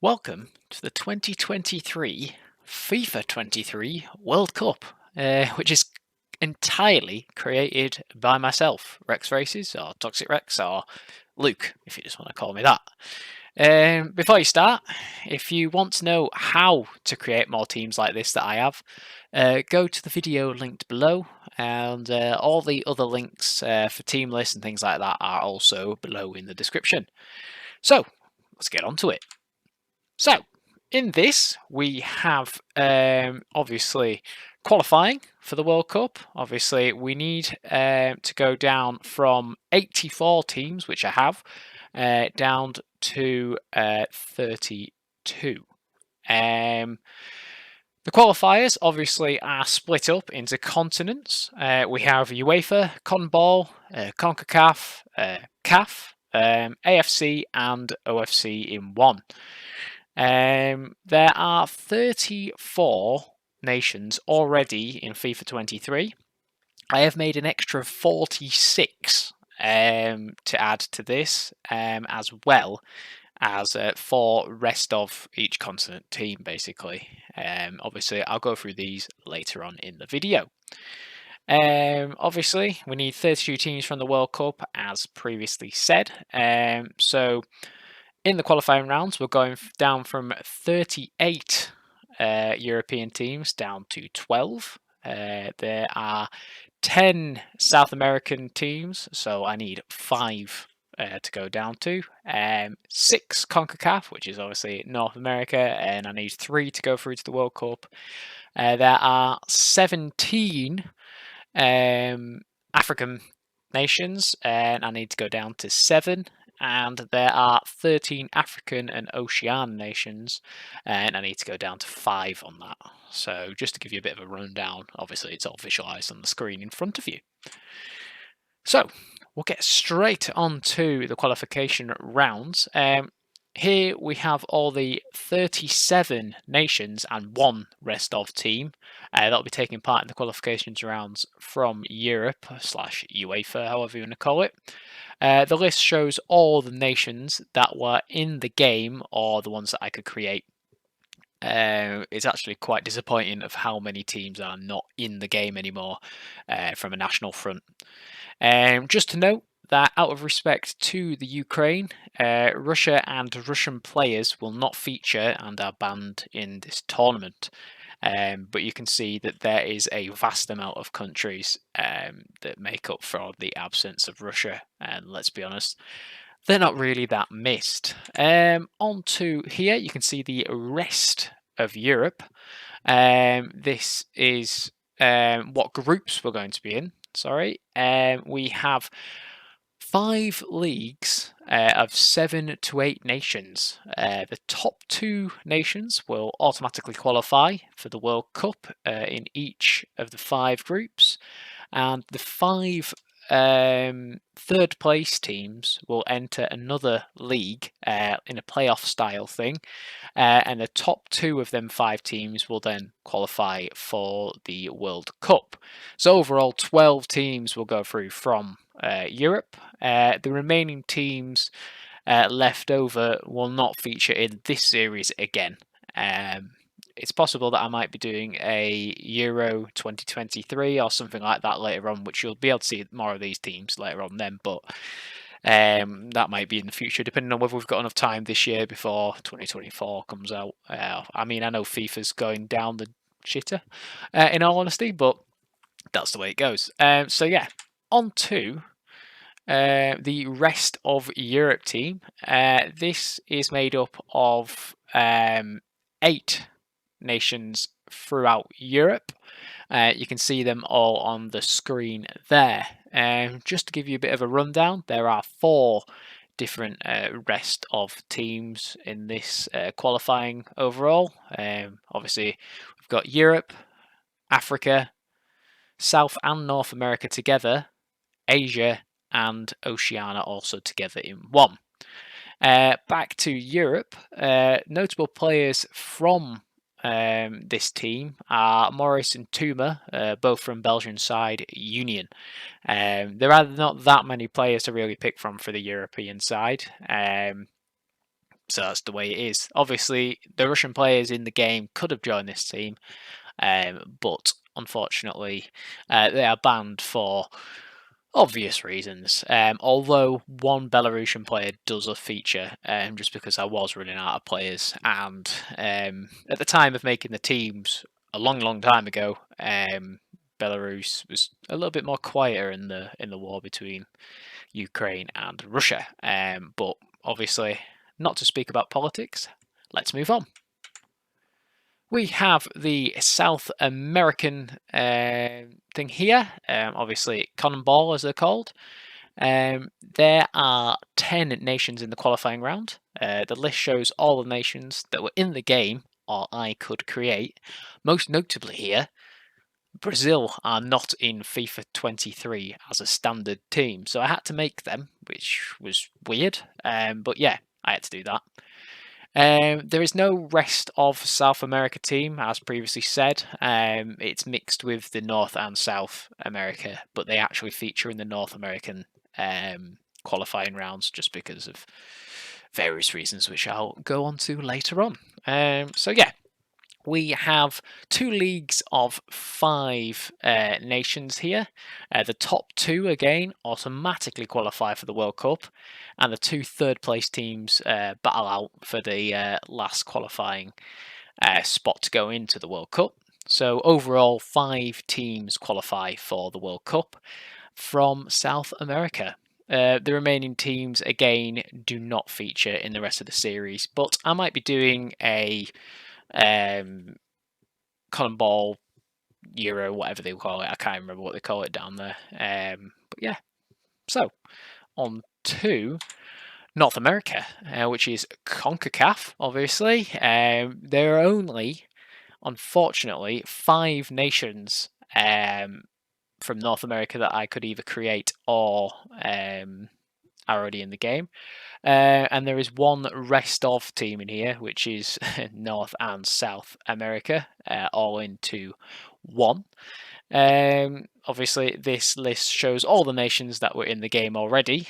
Welcome to the 2023 FIFA 23 World Cup, which is entirely created by myself, Rex Races, or Toxic Rex, or Luke, if you just want to call me that. Before you start, if you want to know how to create more teams like this that I have, go to the video linked below, and all the other links for team lists and things like that are also below in the description. So, let's get on to it. So, in this, we have obviously qualifying for the World Cup. Obviously, we need to go down from 84 teams, which I have, down to 32. The qualifiers obviously are split up into continents. We have UEFA, CONMEBOL, CONCACAF, CAF, AFC, and OFC in one. There are 34 nations already in FIFA 23. I have made an extra 46 to add to this, as well as 4 rest of each continent team, basically. Obviously, I'll go through these later on in the video. Obviously, we need 32 teams from the World Cup, as previously said. So, in the qualifying rounds, we're going down from 38 European teams down to 12. There are 10 South American teams, so I need 5 to go down to. 6 CONCACAF, which is obviously North America, and I need 3 to go through to the World Cup. There are 17 African nations, and I need to go down to 7. And there are 13 African and Oceanian nations, and I need to go down to 5 on that. So just to give you a bit of a rundown, obviously it's all visualized on the screen in front of you. So we'll get straight on to the qualification rounds. Here we have all the 37 nations and 1 rest of team that'll be taking part in the qualifications rounds from Europe / UEFA, however you want to call it. The list shows all the nations that were in the game or the ones that I could create. It's actually quite disappointing of how many teams are not in the game anymore from a national front. Just to note that out of respect to the Ukraine, Russia and Russian players will not feature and are banned in this tournament. But you can see that there is a vast amount of countries that make up for the absence of Russia. And let's be honest, they're not really that missed. On to here, you can see the rest of Europe. This is what groups we're going to be in. Sorry. We have 5 leagues of 7 to 8 nations. The top 2 nations will automatically qualify for the World Cup in each of the 5 groups, and the 5 third place teams will enter another league in a playoff style thing, and the top 2 of them 5 teams will then qualify for the World Cup. So overall 12 teams will go through from Europe. The remaining teams left over will not feature in this series again. It's possible that I might be doing a Euro 2023 or something like that later on, which you'll be able to see more of these teams later on then, but that might be in the future, depending on whether we've got enough time this year before 2024 comes out. I mean, I know FIFA's going down the shitter, in all honesty, but that's the way it goes. So yeah, on to the rest of Europe team. This is made up of 8 nations throughout Europe. You can see them all on the screen there. Just to give you a bit of a rundown, there are 4 different rest of teams in this qualifying overall. Obviously, we've got Europe, Africa, South and North America together, Asia, and Oceania also together in one. Back to Europe, notable players from this team are Morris and Tuma, both from Belgian side Union. There are not that many players to really pick from for the European side. So that's the way it is. Obviously, the Russian players in the game could have joined this team, but unfortunately, they are banned for obvious reasons. Although one Belarusian player does a feature, just because I was running out of players, and at the time of making the teams, a long time ago, Belarus was a little bit more quieter in the war between Ukraine and Russia. But obviously, not to speak about politics. Let's move on. We have the South American thing here. Obviously, CONMEBOL as they're called. There are 10 nations in the qualifying round. The list shows all the nations that were in the game or I could create. Most notably here, Brazil are not in FIFA 23 as a standard team, so I had to make them, which was weird. But yeah, I had to do that. There is no rest of South America team, as previously said. It's mixed with the North and South America, but they actually feature in the North American qualifying rounds just because of various reasons, which I'll go on to later on. So yeah, we have 2 leagues of 5 nations here. The top 2, again, automatically qualify for the World Cup, and the 2 third-place teams battle out for the last qualifying spot to go into the World Cup. So overall, 5 teams qualify for the World Cup from South America. The remaining teams, again, do not feature in the rest of the series, but I might be doing a CONMEBOL Euro, whatever they call it. I can't remember what they call it down there. But yeah, so on to North America, which is CONCACAF, obviously. There are only, unfortunately, 5 nations from North America that I could either create or are already in the game. And there is one rest of team in here, which is North and South America, all into one. Obviously, this list shows all the nations that were in the game already,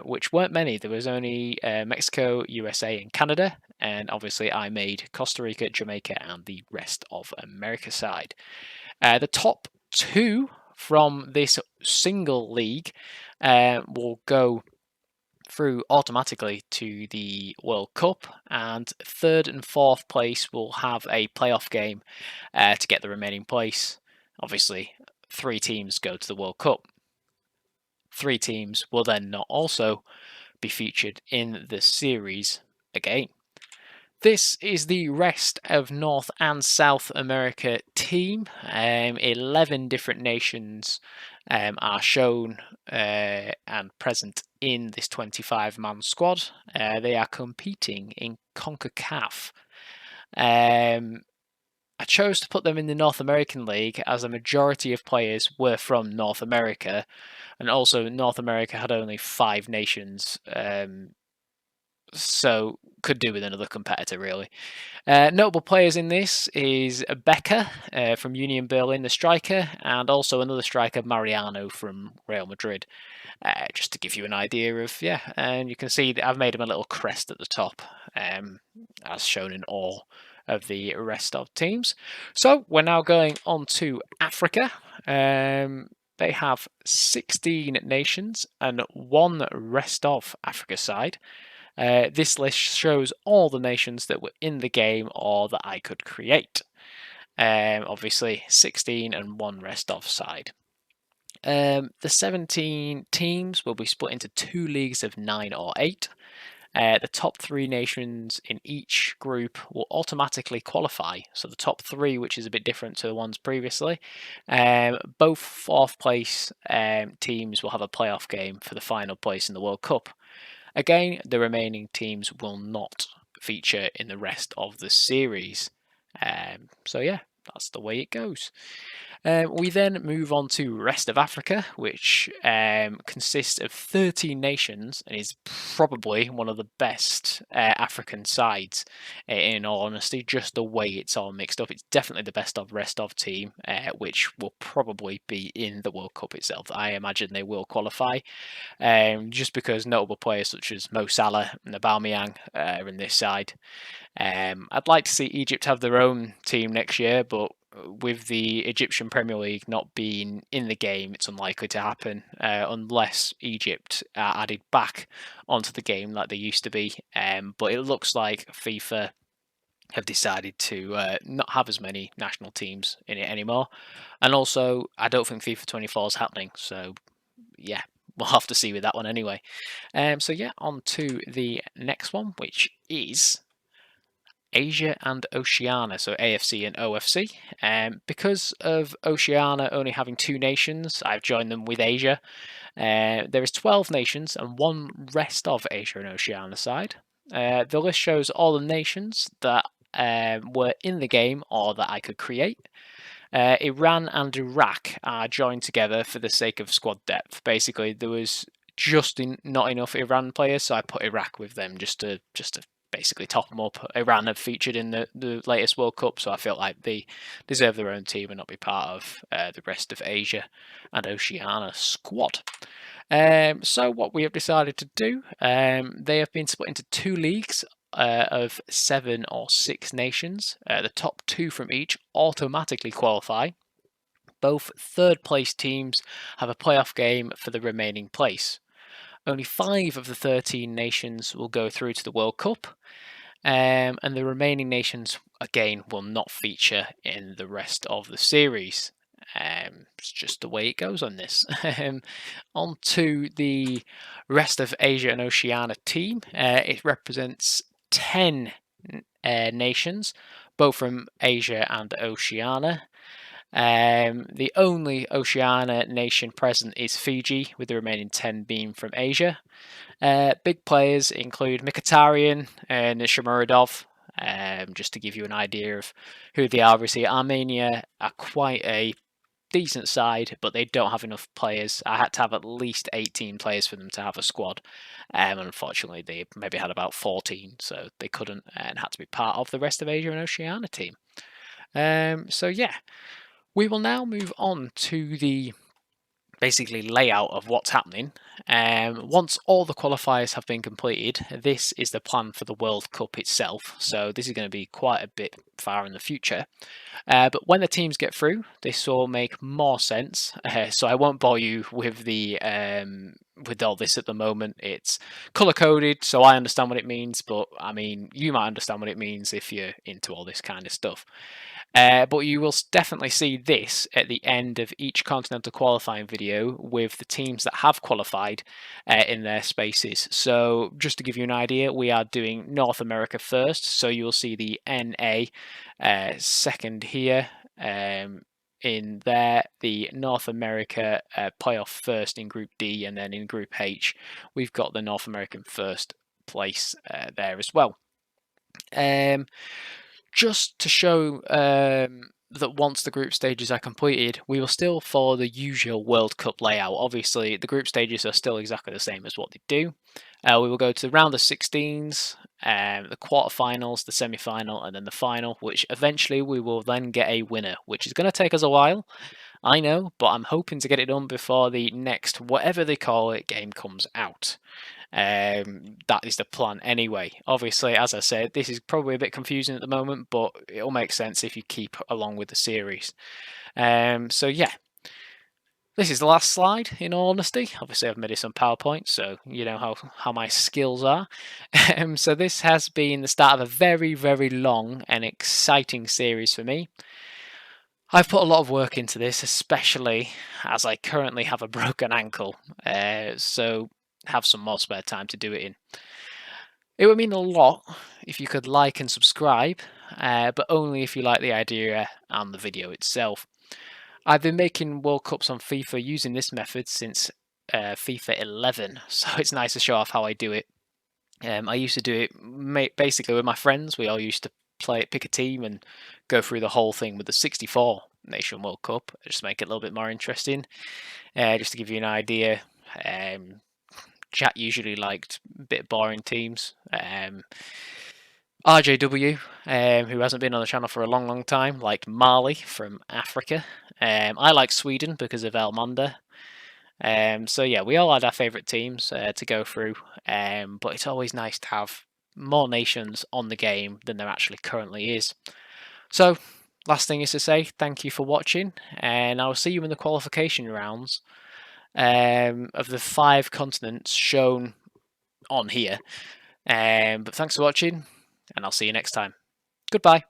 which weren't many. There was only Mexico, USA, and Canada. And obviously, I made Costa Rica, Jamaica, and the rest of America side. The top 2 from this single league will go through automatically to the World Cup, and 3rd and 4th place will have a playoff game to get the remaining place. Obviously, 3 teams go to the World Cup. 3 teams will then not also be featured in the series again. This is the rest of North and South America team. 11 different nations are shown and present in this 25-man squad. They are competing in CONCACAF. I chose to put them in the North American League as a majority of players were from North America, and also North America had only 5 nations, so could do with another competitor, really. Notable players in this is Becker from Union Berlin, the striker, and also another striker, Mariano from Real Madrid. Just to give you an idea of, yeah, and you can see that I've made him a little crest at the top, as shown in all of the rest of teams. So we're now going on to Africa. They have 16 nations and 1 rest of Africa side. This list shows all the nations that were in the game or that I could create. Obviously, 16 and 1 rest of side. The 17 teams will be split into 2 leagues of 9 or 8. The top 3 nations in each group will automatically qualify. So the top 3, which is a bit different to the ones previously. Both 4th place teams will have a playoff game for the final place in the World Cup. Again, the remaining teams will not feature in the rest of the series. So yeah, that's the way it goes. We then move on to rest of Africa, which consists of 13 nations and is probably one of the best African sides. In all honesty, just the way it's all mixed up, it's definitely the best of rest of team, which will probably be in the World Cup itself. I imagine they will qualify, just because notable players such as Mo Salah and Aubameyang are in this side. I'd like to see Egypt have their own team next year, but with the Egyptian Premier League not being in the game, it's unlikely to happen unless Egypt are added back onto the game like they used to be. But it looks like FIFA have decided to not have as many national teams in it anymore. And also, I don't think FIFA 24 is happening. So, yeah, we'll have to see with that one anyway. So, yeah, on to the next one, which is Asia and Oceania, so AFC and OFC. Because of Oceania only having 2 nations, I've joined them with Asia. There is 12 nations and 1 rest of Asia and Oceania side. The list shows all the nations that were in the game or that I could create. Iran and Iraq are joined together for the sake of squad depth. Basically, there was just not enough Iran players, so I put Iraq with them just to basically top them up. Iran have featured in the latest World Cup, so I feel like they deserve their own team and not be part of the rest of Asia and Oceania squad. So what we have decided to do, they have been split into 2 leagues of 7 or 6 nations. The top 2 from each automatically qualify. Both third place teams have a playoff game for the remaining place. Only 5 of the 13 nations will go through to the World Cup, and the remaining nations again will not feature in the rest of the series. It's just the way it goes on this. On to the rest of Asia and Oceania team. It represents 10 nations, both from Asia and Oceania. The only Oceania nation present is Fiji, with the remaining 10 being from Asia. Big players include Mkhitaryan and Shomurodov, just to give you an idea of who they are. Obviously, Armenia are quite a decent side, but they don't have enough players. I had to have at least 18 players for them to have a squad. Unfortunately, they maybe had about 14, so they couldn't and had to be part of the rest of Asia and Oceania team. So yeah, we will now move on to the basically layout of what's happening. Once all the qualifiers have been completed, this is the plan for the World Cup itself. So this is going to be quite a bit far in the future. But when the teams get through, this will make more sense. So I won't bore you with the with all this at the moment. It's color coded, so I understand what it means. But I mean, you might understand what it means if you're into all this kind of stuff. But you will definitely see this at the end of each continental qualifying video with the teams that have qualified in their spaces. So just to give you an idea, we are doing North America first. So you'll see the NA second here. In there, the North America playoff first in Group D, and then in Group H, we've got the North American first place there as well. Just to show that once the group stages are completed, we will still follow the usual World Cup layout. Obviously, the group stages are still exactly the same as what they do. We will go to the round of 16s, the quarterfinals, the semi-final, and then the final, which eventually we will then get a winner, which is going to take us a while. I know, but I'm hoping to get it done before the next, whatever they call it, game comes out. That is the plan anyway. Obviously, as I said, this is probably a bit confusing at the moment, but it'll make sense if you keep along with the series. So yeah, this is the last slide, in all honesty. Obviously, I've made it on PowerPoint, so you know how my skills are. So this has been the start of a very, very long and exciting series for me. I've put a lot of work into this, especially as I currently have a broken ankle, so have some more spare time to do it in. It would mean a lot if you could like and subscribe, but only if you like the idea and the video itself. I've been making World Cups on FIFA using this method since FIFA 11, so it's nice to show off how I do it. I used to do it basically with my friends. We all used to pick a team and go through the whole thing with the 64 Nation World Cup, just to make it a little bit more interesting. Just to give you an idea, chat usually liked a bit boring teams. RJW, who hasn't been on the channel for a long time, liked Mali from Africa. I like Sweden because of Elmanda. So yeah, we all had our favourite teams to go through, but it's always nice to have more nations on the game than there actually currently is. So, last thing is to say thank you for watching, and I'll see you in the qualification rounds of the 5 continents shown on here. But thanks for watching, and I'll see you next time. Goodbye.